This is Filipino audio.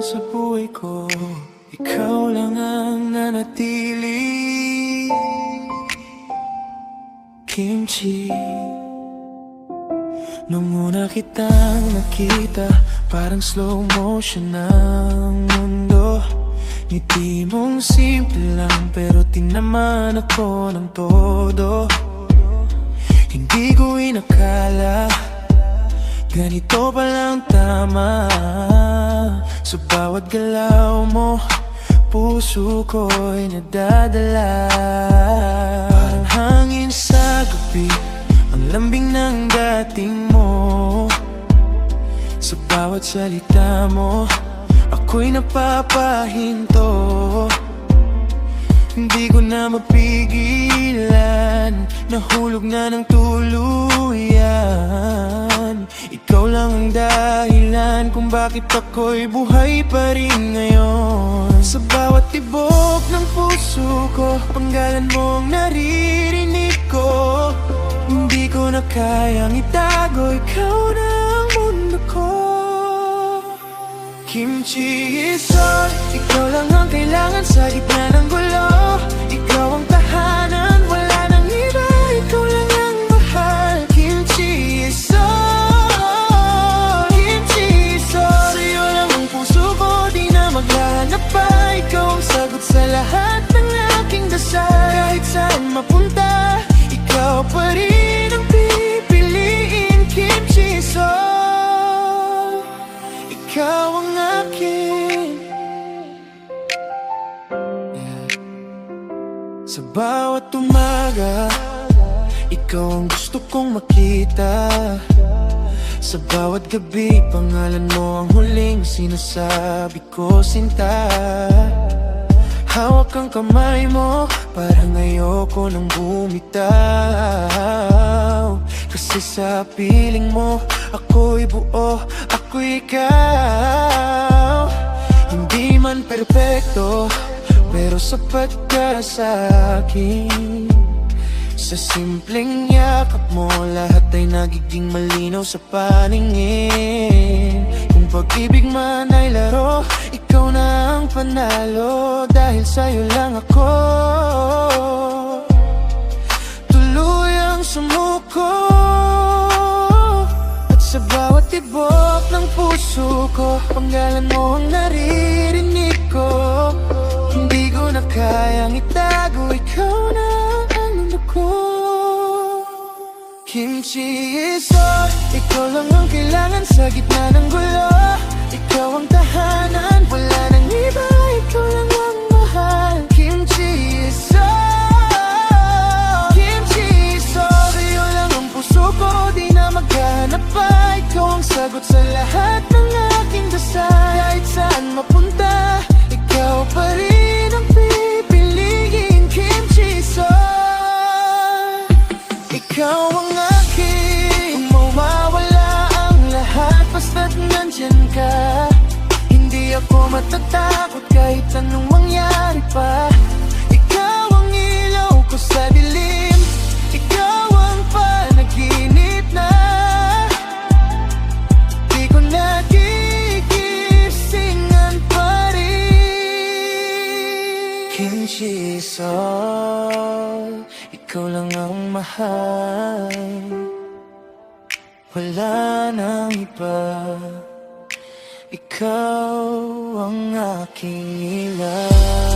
sa buhay ko, ikaw lang ang nanatili. Kimchi, nung una kitang nakita, parang slow motion ang mundo. Ngiti mong simple lang, pero tinaman ako ng todo. Hindi ko inakala ganito palang tama. Sa bawat galaw mo, puso ko'y nadadala. Parang hangin sa gabi, ang lambing ng dating mo. Sa bawat salita mo, ako'y napapahinto. Hindi ko na mapigilan, nahulog na ng tuluyan. Ikaw lang ang dahilan kung bakit ako'y buhay pa rin ngayon. Sa bawat tibok ng puso ko, panggalan mo ang naririnig ko. Hindi ko na kayang itago, ikaw na ang mundo ko. Kimchi is all, ikaw lang ang kailangan sa gitna ng gulo. Ikaw ang tahanan, wala nang iba, ikaw lang ang mahal. Kimchi is all, kimchi is all. Sa'yo lang ang puso ko, di na maghahanap pa. Ikaw ang sagot sa lahat ng aking dasal. Kahit saan mapunta, ikaw pa rin ang pipiliin. Kimchi is all, ikaw ang akin. Sa bawat umaga, ikaw ang gusto kong makita. Sa bawat gabi, pangalan mo ang huling sinasabi ko, sinta. Hawak ang kamay mo, parang ayoko nang bumitaw. Kasi sa piling mo, ako'y buo, ako'y ikaw. Hindi man perpekto, pero sapat ka sa akin. Sa simpleng yakap mo, lahat ay nagiging malinaw sa paningin. Kung pag-ibig man ay laro, ikaw na ang panalo. Dahil sa'yo lang ako tuluyang sumuko. At sa bawat tibok ng puso ko, panggalan mo ang naririnig ko. Hindi ko na kayang itago, ikaw na ang mundo ko. Kimchi is all, ikaw lang ang kailangan sa gitna ng gulo. Ikaw ang tahanan, wala nang iba, ikaw lang ang mahal. Kimchi is all, kimchi is all. Sa'yo lang ang puso ko, di na maghahanap pa. Ikaw ang sagot sa lahat ng aking dasal. Kahit saan mapunta, ikaw pa rin ang pipiliin. Kimchi is all, ikaw ang akin. Kung mawawala ang lahat, basta't nandyan ka. Hindi ako matatakot kahit anong mangyari pa. Ikaw ang ilaw ko sa dilim, ikaw ang panaginip na di ko nagigisingan pa rin. Kimchi is all, ikaw lang ang mahal. Wala nang iba, ikaw ang aking ilaw.